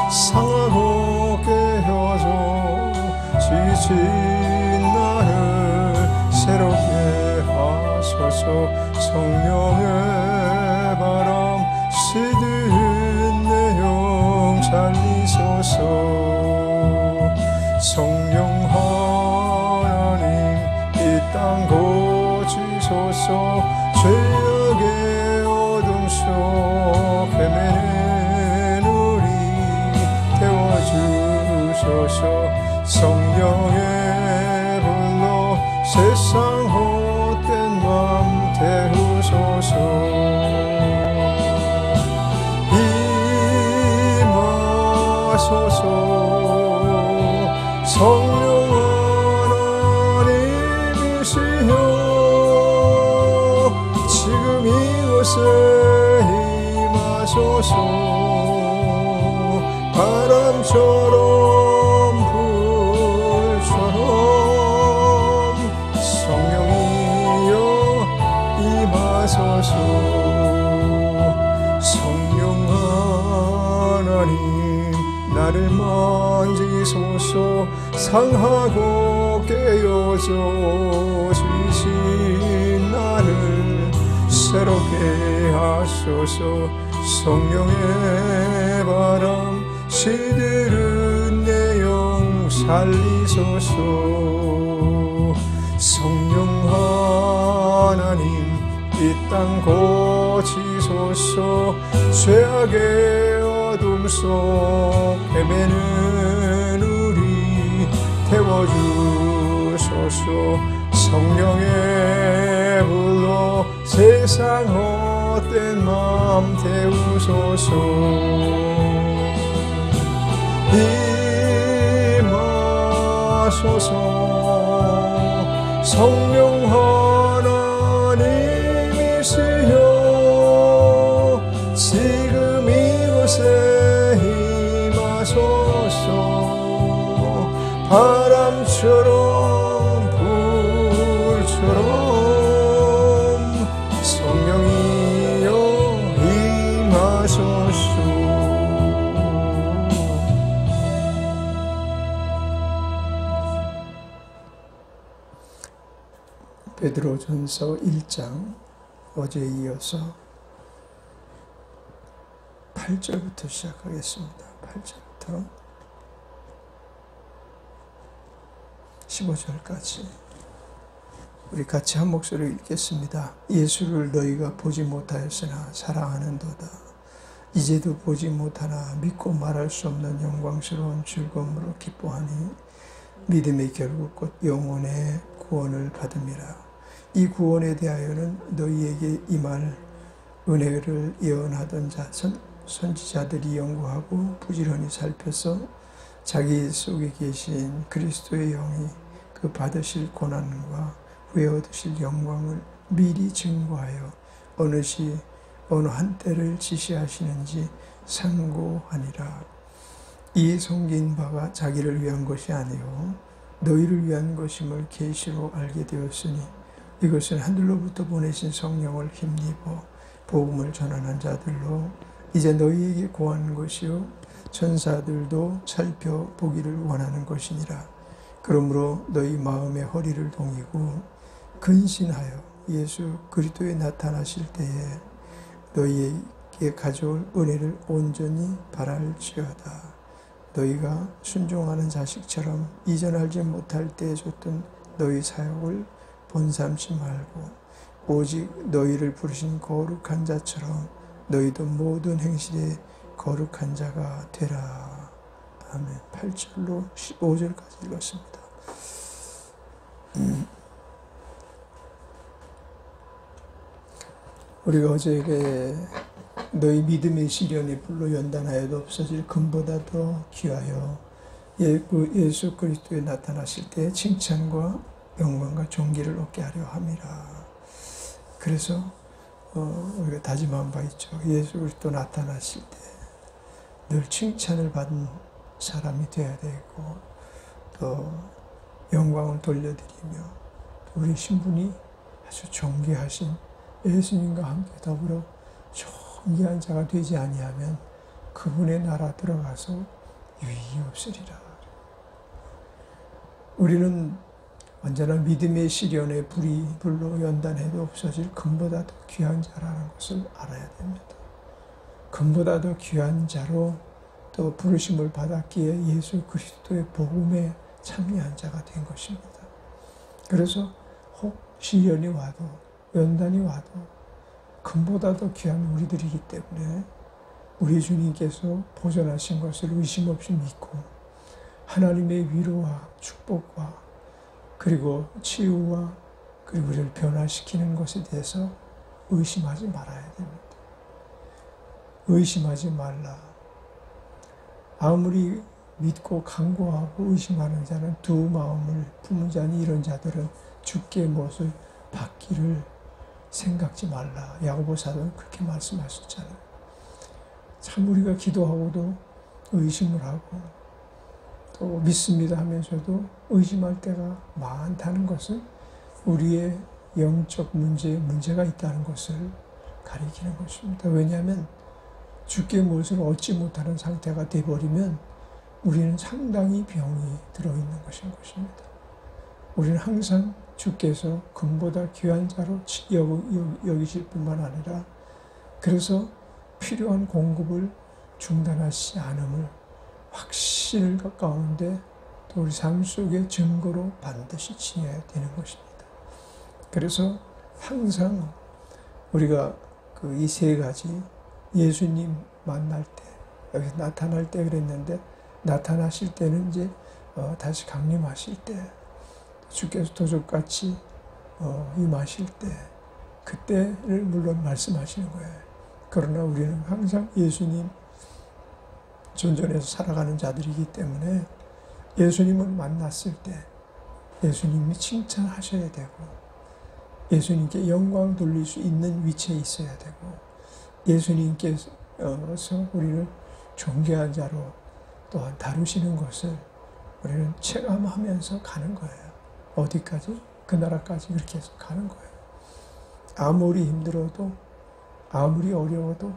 상하고 깨어져 지친 나를 새롭게 하소서. 성령의 바람 시든 내 영 살리소서. 성령 하나님 이 땅 고치소서. 죄악의 어둠 속 헤매는 우리 태워주소서. 성령의 불로 세상 헛된 맘 태우소서. 임하소서. 성령 하나님이시여 지금 이곳에 임하소서. 바람처럼 불처럼 성령이여 임하소서. 성령 하나님 나를 만지소서. 상하고 깨어져 지친 나를 새롭게 하소서. 성령의 바람 시들은 내 영 살리소서. 성령 하나님 이 땅 고치소서. 죄악의 어둠 속 헤매는 우리 태워주소서. 성령의 불로 세상 헛된 마음 태우소서. 임하소서. 성령 하나님이시여 지금 이곳에 임하소서. 바람처럼 불처럼 성령이여 임하소서. 베드로전서 1장 어제에 이어서 8절부터 시작하겠습니다. 8절부터 15절까지 우리 같이 한 목소리로 읽겠습니다. 예수를 너희가 보지 못하였으나 사랑하는도다. 이제도 보지 못하나 믿고 말할 수 없는 영광스러운 즐거움으로 기뻐하니 믿음의 결국 곧 영혼의 구원을 받음이라. 이 구원에 대하여는 너희에게 임할 은혜를 예언하던 선지자들이 연구하고 부지런히 살펴서 자기 속에 계신 그리스도의 영이 그 받으실 고난과 후에 얻으실 영광을 미리 증거하여 어느 한때를 지시하시는지 상고하니라. 이 섬긴 바가 자기를 위한 것이 아니요 너희를 위한 것임을 계시로 알게 되었으니 이것은 하늘로부터 보내신 성령을 힘입어 복음을 전하는 자들로 이제 너희에게 고하는 것이요 천사들도 살펴보기를 원하는 것이니라. 그러므로 너희 마음의 허리를 동이고 근신하여 예수 그리스도에 나타나실 때에 너희에게 너희에게 가져올 은혜를 온전히 바랄지어다. 너희가 순종하는 자식처럼 이전 알지 못할 때에 줬던 너희 사역을 본삼지 말고 오직 너희를 부르신 거룩한 자처럼 너희도 모든 행실에 거룩한 자가 되라. 아멘. 8절로 15절까지 읽었습니다. 우리가 어제에 너희 믿음의 시련에 불로 연단하여도 없어질 금보다 더 귀하여 예수 그리스도에 나타나실 때 칭찬과 영광과 존귀를 얻게 하려 함이라. 그래서 우리가 다짐한 바 있죠. 예수 그리스도 나타나실 때 늘 칭찬을 받은 사람이 되어야 되고 또 영광을 돌려드리며 우리 신분이 아주 존귀하신 예수님과 함께 더불어 존귀한 자가 되지 아니하면 그분의 나라 들어가서 유익이 없으리라. 우리는 언제나 믿음의 시련에 불로 연단해도 없어질 금보다 더 귀한 자라는 것을 알아야 됩니다. 금보다 더 귀한 자로 또 부르심을 받았기에 예수 그리스도의 복음에 참여한 자가 된 것입니다. 그래서 혹 시련이 와도 연단이 와도 금보다 더 귀한 우리들이기 때문에 우리 주님께서 보존하신 것을 의심 없이 믿고 하나님의 위로와 축복과 그리고 치유와 그리고 우리를 변화시키는 것에 대해서 의심하지 말아야 됩니다. 의심하지 말라. 아무리 믿고 간구하고 의심하는 자는 두 마음을 품은 자니 이런 자들은 주께 무엇을 받기를 생각지 말라. 야고보 사도는 그렇게 말씀하셨잖아요. 참 우리가 기도하고도 의심을 하고 또 믿습니다 하면서도 의심할 때가 많다는 것은 우리의 영적 문제가 있다는 것을 가리키는 것입니다. 왜냐하면 주께 무엇을 얻지 못하는 상태가 되어버리면 우리는 상당히 병이 들어있는 것인 것입니다. 우리는 항상 주께서 금보다 귀한 자로 여기실 뿐만 아니라 그래서 필요한 공급을 중단하시지 않음을 확신을 가운데 또 우리 삶 속의 증거로 반드시 지녀야 되는 것입니다. 그래서 항상 우리가 이 세 가지 예수님 만날 때 여기서 나타날 때 그랬는데 나타나실 때는 이제 다시 강림하실 때 주께서 도적같이 임하실 때 그때를 물론 말씀하시는 거예요. 그러나 우리는 항상 예수님 존전해서 살아가는 자들이기 때문에 예수님을 만났을 때 예수님이 칭찬하셔야 되고 예수님께 영광 돌릴 수 있는 위치에 있어야 되고 예수님께서 우리를 존귀한 자로 또한 다루시는 것을 우리는 체감하면서 가는 거예요. 어디까지? 그 나라까지 그렇게 해서 가는 거예요. 아무리 힘들어도 아무리 어려워도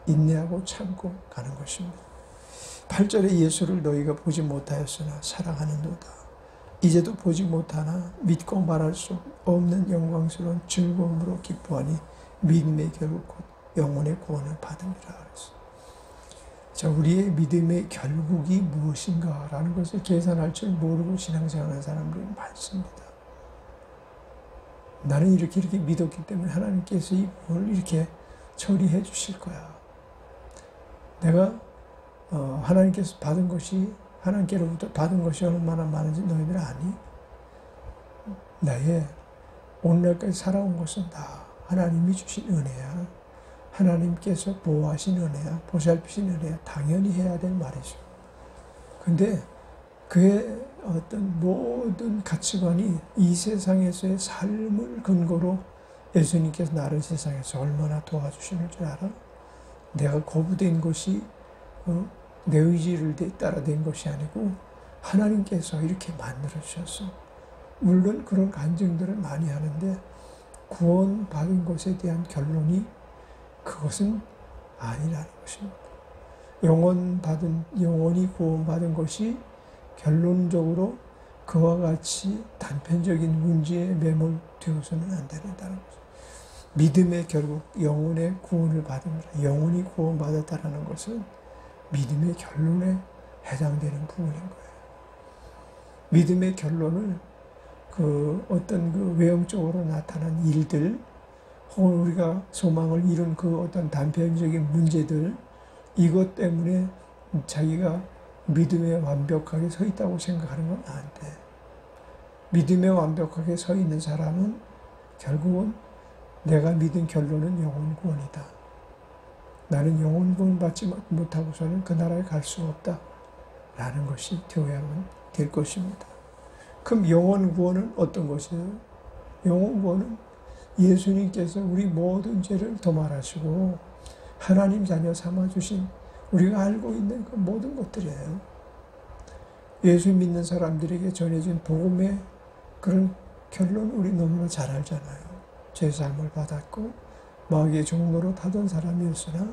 인내하고 참고 가는 것입니다. 8절에 예수를 너희가 보지 못하였으나 사랑하는도다. 이제도 보지 못하나 믿고 말할 수 없는 영광스러운 즐거움으로 기뻐하니 믿음의 결국 곧 영혼의 구원을 받음이라 그랬어. 자, 우리의 믿음의 결국이 무엇인가라는 것을 계산할 줄 모르고 신앙생활하는 사람들이 많습니다. 나는 이렇게 믿었기 때문에 하나님께서 이걸 이렇게 처리해 주실 거야. 내가 하나님께서 받은 것이 하나님께로부터 받은 것이 얼마나 많은지 너희들 아니? 나의 오늘날까지 살아온 것은 다 하나님이 주신 은혜야. 하나님께서 보호하신 은혜야. 보살피신 은혜야. 당연히 해야 될 말이죠. 근데 그의 어떤 모든 가치관이 이 세상에서의 삶을 근거로 예수님께서 나를 세상에서 얼마나 도와주시는 줄 알아? 내가 거부된 것이 내 의지를 따라 된 것이 아니고 하나님께서 이렇게 만들어주셔서 물론 그런 간증들을 많이 하는데 구원받은 것에 대한 결론이 그것은 아니라는 것입니다. 영원히 구원받은 것이 결론적으로 그와 같이 단편적인 문제에 매몰되어서는 안 된다는 거죠. 믿음의 결국 영혼의 구원을 받습니다. 영혼이 구원받았다는 것은 믿음의 결론에 해당되는 부분인 거예요. 믿음의 결론을 어떤 외형적으로 나타난 일들, 혹은 우리가 소망을 이룬 어떤 단편적인 문제들, 이것 때문에 자기가 믿음에 완벽하게 서 있다고 생각하는 건 안 돼. 믿음에 완벽하게 서 있는 사람은 결국은 내가 믿은 결론은 영혼 구원이다. 나는 영혼 구원 받지 못하고서는 그 나라에 갈 수 없다. 라는 것이 되어야만 될 것입니다. 그럼 영혼 구원은 어떤 것이에요? 영혼 구원은 예수님께서 우리 모든 죄를 도말하시고 하나님 자녀 삼아주신 우리가 알고 있는 그 모든 것들이에요. 예수 믿는 사람들에게 전해진 복음의 그런 결론 우리 너무나 잘 알잖아요. 죄사함을 받았고 마귀의 종로로 타던 사람이었으나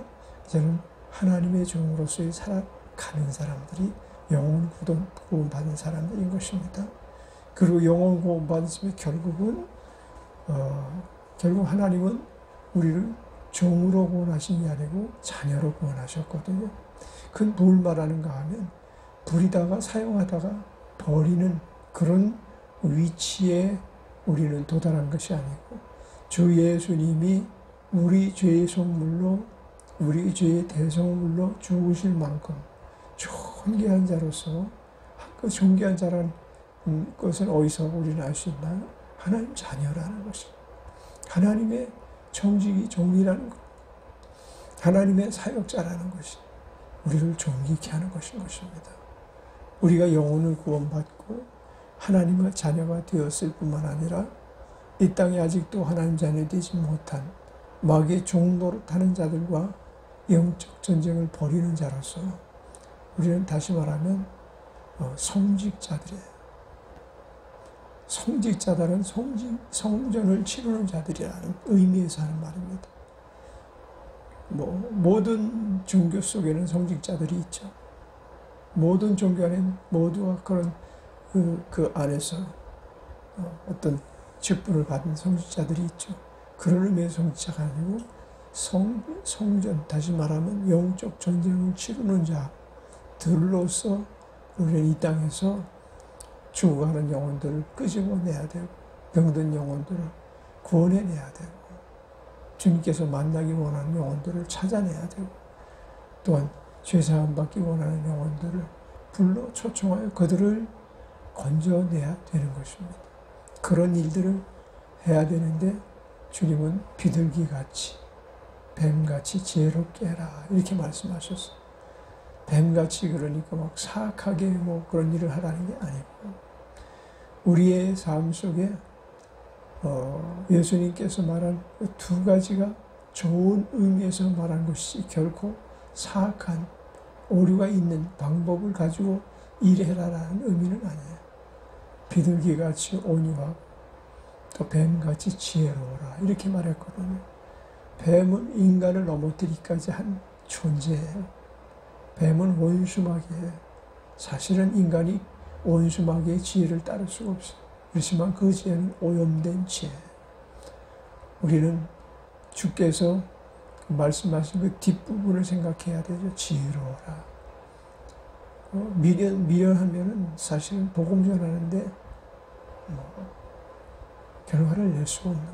이제는 하나님의 종으로서의 살아가는 사람들이 영혼 구원받은 사람들인 것입니다. 그리고 영혼 구원받으시면 결국 하나님은 우리를 종으로 구원하신 게 아니고 자녀로 구원하셨거든요. 그건 뭘 말하는가 하면 부리다가 사용하다가 버리는 그런 위치에 우리는 도달한 것이 아니고 주 예수님이 우리 죄의 속물로 우리 죄의 대속물로 죽으실 만큼 존귀한 자로서 그 존귀한 자라는 것은 어디서 우리는 알 수 있나요? 하나님 자녀라는 것입니다. 하나님의 종이라는 것, 하나님의 사역자라는 것이 우리를 존귀케 하는 것인 것입니다. 우리가 영혼을 구원받고 하나님의 자녀가 되었을 뿐만 아니라 이 땅에 아직도 하나님 자녀 되지 못한 마귀의 종노릇하는 자들과 영적 전쟁을 벌이는 자로서 우리는 다시 말하면 성직자들이에요. 성직자들은 성전을 치르는 자들이라는 의미에서 하는 말입니다. 모든 종교 속에는 성직자들이 있죠. 모든 종교 안에는 모두가 그런 그 안에서 어떤 직분을 받은 성직자들이 있죠. 그런 의미의 성직자가 아니고 성전, 다시 말하면 영적 전쟁을 치르는 자들로서 우리는 이 땅에서 죽어가는 영혼들을 끄집어내야 되고 병든 영혼들을 구원해내야 되고 주님께서 만나기 원하는 영혼들을 찾아내야 되고 또한 죄사함 받기 원하는 영혼들을 불러 초청하여 그들을 건져내야 되는 것입니다. 그런 일들을 해야 되는데 주님은 비둘기같이 뱀같이 지혜롭게 해라 이렇게 말씀하셨어요. 뱀같이 그러니까 막 사악하게 그런 일을 하라는 게 아니고 우리의 삶 속에 예수님께서 말한 두 가지가 좋은 의미에서 말한 것이 결코 사악한 오류가 있는 방법을 가지고 일해라라는 의미는 아니에요. 비둘기같이 온유하고 또 뱀같이 지혜로워라 이렇게 말했거든요. 뱀은 인간을 넘어뜨리기까지 한 존재예요. 뱀은 원수마귀예요. 사실은 인간이 원수마귀의 지혜를 따를 수가 없어요. 그렇지만 그 지혜는 오염된 지혜. 우리는 주께서 말씀하신 그 뒷부분을 생각해야 되죠. 지혜로워라. 미련하면은 사실은 복음 전하는데 결과를 낼 수가 없는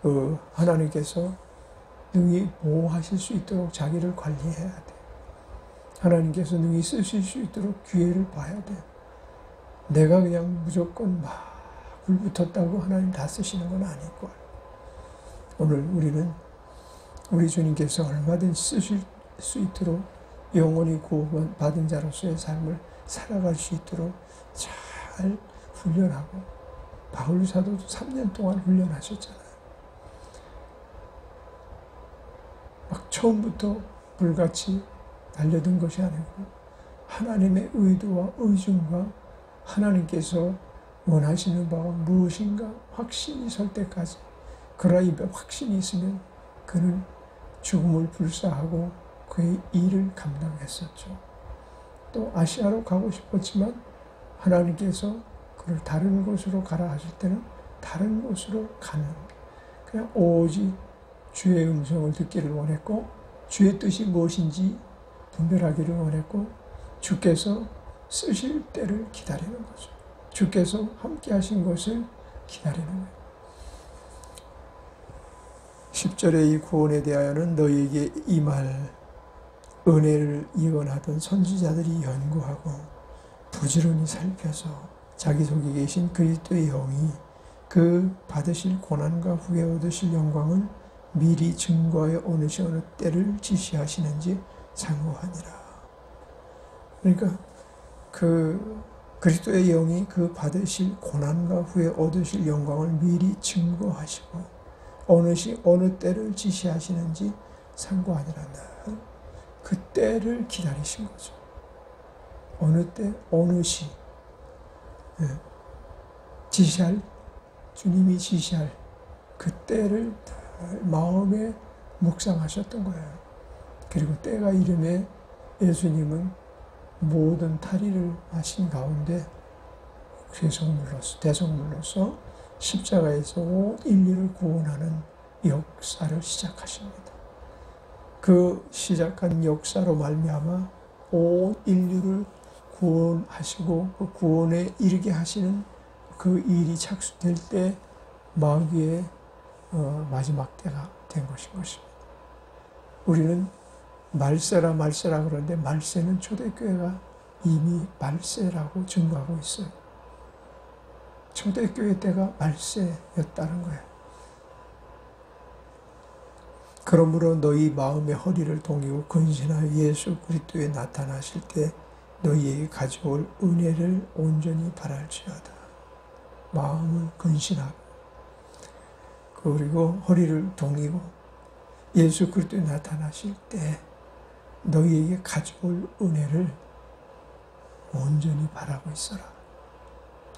거예요. 하나님께서 능히 보호하실 수 있도록 자기를 관리해야 돼. 하나님께서 능히 쓰실 수 있도록 기회를 봐야 돼. 내가 그냥 무조건 막 불붙었다고 하나님 다 쓰시는 건 아닐걸. 오늘 우리는 우리 주님께서 얼마든지 쓰실 수 있도록 영원히 구원받은 자로서의 삶을 살아갈 수 있도록 잘 훈련하고 바울 사도도 3년 동안 훈련하셨잖아요. 막 처음부터 불같이 달려든 것이 아니고 하나님의 의도와 의중과 하나님께서 원하시는 바가 무엇인가 확신이 설 때까지 그러나 이 확신이 있으면 그는 죽음을 불사하고 그의 일을 감당했었죠. 또 아시아로 가고 싶었지만 하나님께서 그를 다른 곳으로 가라 하실 때는 다른 곳으로 가는 그냥 오직 주의 음성을 듣기를 원했고 주의 뜻이 무엇인지 분별하기를 원했고 주께서 쓰실 때를 기다리는 거죠. 주께서 함께 하신 것을 기다리는 거예요. 10절의 이 구원에 대하여는 너희에게 이 말 은혜를 예언하던 선지자들이 연구하고 부지런히 살펴서 자기 속에 계신 그리스도의 영이 그 받으실 고난과 후에 얻으실 영광을 미리 증거하여 어느 시 어느 때를 지시하시는지 상고하니라. 그러니까 그 그리스도의 영이 그 받으실 고난과 후에 얻으실 영광을 미리 증거하시고 어느 시 어느 때를 지시하시는지 상고하니라. 그 때를 기다리신 거죠. 어느 때, 어느 시. 지시할, 주님이 지시할 그 때를 마음에 묵상하셨던 거예요. 그리고 때가 이름에 예수님은 모든 탈의를 하신 가운데 대성물로서 십자가에서 온 인류를 구원하는 역사를 시작하십니다. 그 시작한 역사로 말미암아 온 인류를 구원하시고 그 구원에 이르게 하시는 그 일이 착수될 때 마귀의 마지막 때가 된 것입니다. 우리는 말세라 그러는데 말세는 초대교회가 이미 말세라고 증거하고 있어요. 초대교회 때가 말세였다는 거예요. 그러므로 너희 마음의 허리를 동이고 근신하여 예수 그리스도에 나타나실 때 너희에게 가져올 은혜를 온전히 바랄지어다. 마음을 근신하고 그리고 허리를 동이고 예수 그리스도에 나타나실 때 너희에게 가져올 은혜를 온전히 바라고 있어라.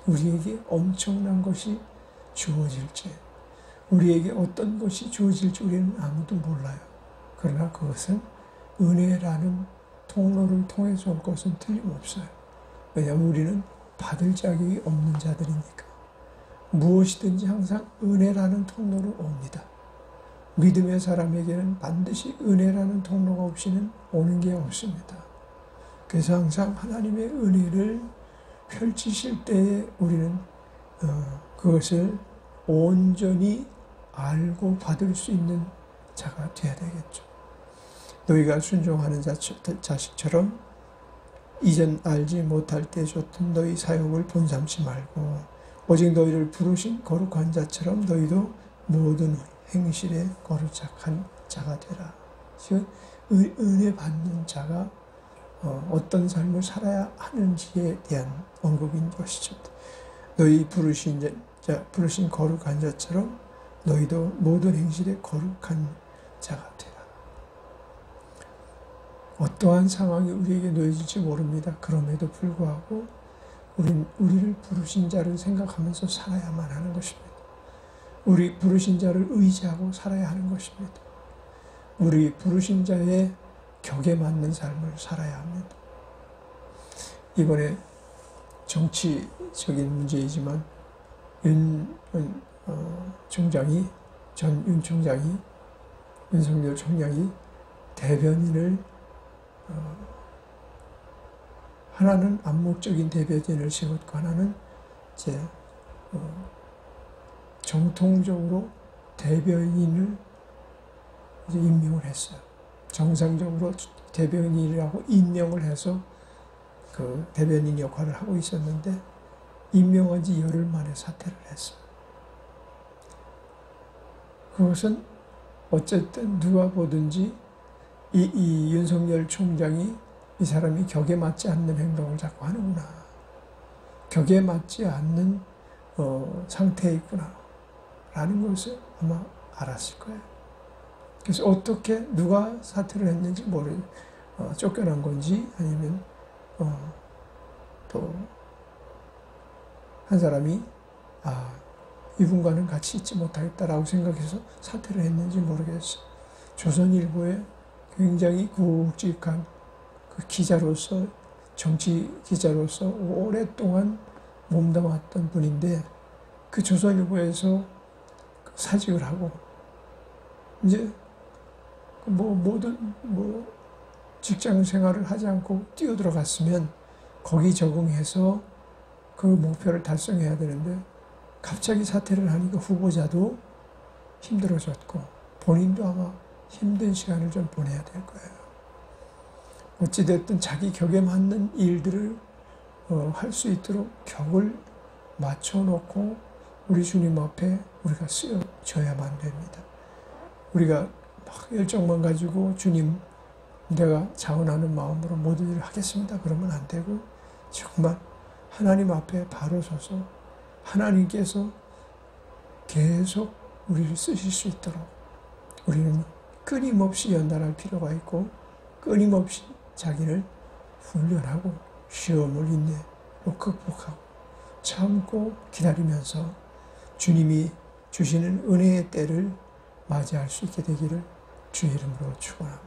우리에게 엄청난 것이 주어질지 우리에게 어떤 것이 주어질지 우리는 아무도 몰라요. 그러나 그것은 은혜라는 통로를 통해서 올 것은 틀림없어요. 왜냐하면 우리는 받을 자격이 없는 자들이니까. 무엇이든지 항상 은혜라는 통로로 옵니다. 믿음의 사람에게는 반드시 은혜라는 통로가 없이는 오는 게 없습니다. 그래서 항상 하나님의 은혜를 펼치실 때에 우리는 그것을 온전히 알고 받을 수 있는 자가 되어야 되겠죠. 너희가 순종하는 자식처럼 이전 알지 못할 때 줬던 너희 사역을 본삼지 말고 오직 너희를 부르신 거룩한 자처럼 너희도 모든 행실에 거룩한 자가 되라. 즉 은혜 받는 자가 어떤 삶을 살아야 하는지에 대한 언급인 것이죠. 너희 부르신 거룩한 자처럼 너희도 모든 행실에 거룩한 자가 되라. 어떠한 상황이 우리에게 놓여질지 모릅니다. 그럼에도 불구하고 우리를 부르신 자를 생각하면서 살아야만 하는 것입니다. 우리 부르신 자를 의지하고 살아야 하는 것입니다. 우리 부르신 자의 격에 맞는 삶을 살아야 합니다. 이번에 정치적인 문제이지만 윤석열 총장이 대변인을 하나는 암묵적인 대변인을 세웠고 하나는 이제 정통적으로 대변인을 이제 임명을 했어요. 정상적으로 대변인이라고 임명을 해서 그 대변인 역할을 하고 있었는데 임명한 지 열흘 만에 사퇴를 했어요. 그것은 어쨌든 누가 보든지 이 윤석열 총장이 이 사람이 격에 맞지 않는 행동을 자꾸 하는구나. 격에 맞지 않는 상태에 있구나. 라는 것을 아마 알았을 거예요. 그래서 어떻게 누가 사퇴를 했는지 쫓겨난 건지 아니면 또 한 사람이 이분과는 같이 있지 못하겠다라고 생각해서 사퇴를 했는지 모르겠어요. 조선일보에 굉장히 굵직한 그 기자로서 정치 기자로서 오랫동안 몸담았던 분인데 그 조선일보에서 사직을 하고 이제 모든 직장 생활을 하지 않고 뛰어들어갔으면 거기 적응해서 그 목표를 달성해야 되는데 갑자기 사퇴를 하니까 후보자도 힘들어졌고 본인도 아마 힘든 시간을 좀 보내야 될 거예요. 어찌됐든 자기 격에 맞는 일들을 할 수 있도록 격을 맞춰놓고 우리 주님 앞에 우리가 쓰여져야만 됩니다. 우리가 막 열정만 가지고 주님 내가 자원하는 마음으로 모든 일을 하겠습니다. 그러면 안 되고 정말 하나님 앞에 바로 서서 하나님께서 계속 우리를 쓰실 수 있도록 우리는 끊임없이 연단할 필요가 있고 끊임없이 자기를 훈련하고 시험을 인내로 극복하고 참고 기다리면서 주님이 주시는 은혜의 때를 맞이할 수 있게 되기를 주의 이름으로 축원합니다.